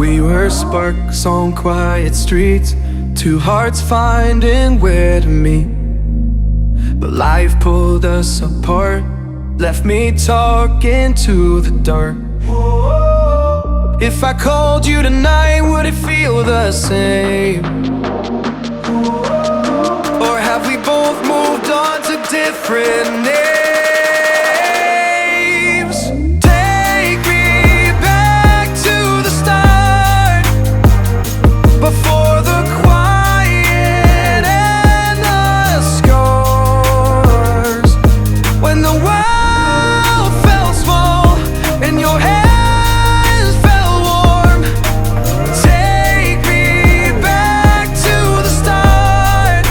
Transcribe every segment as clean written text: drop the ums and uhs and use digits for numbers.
We were sparks on quiet streets, two hearts finding where to meet. But life pulled us apart, left me talking to the dark. If I called you tonight, would it feel the same? Or have we both moved on to different names? Take me back to the start, before the quiet and the scars. When the world felt small and your hands felt warm. Take me back to the start,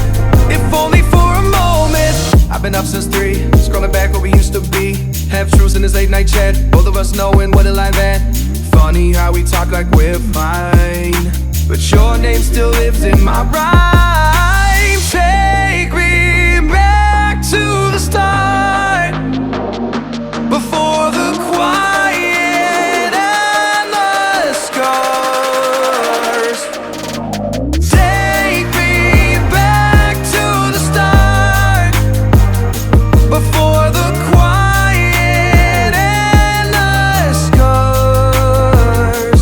if only for a moment. I've been up since 3, scrolling back what we used to be. Half truths in this late night chat, both of us knowing what a lie that. Funny how we talk like we're fine, but your name still lives in my rhyme. Take me back to the start, before the quiet and the scars. Take me back to the start, before the quiet and the scars.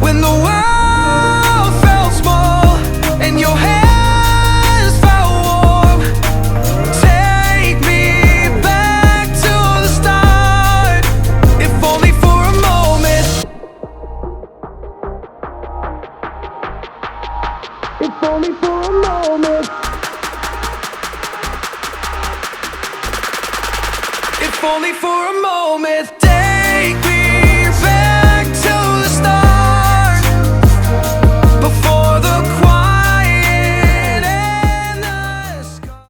When the world felt small and your hands felt warm. Take me back to the start, if only for a moment. If only for a moment. If only for a moment.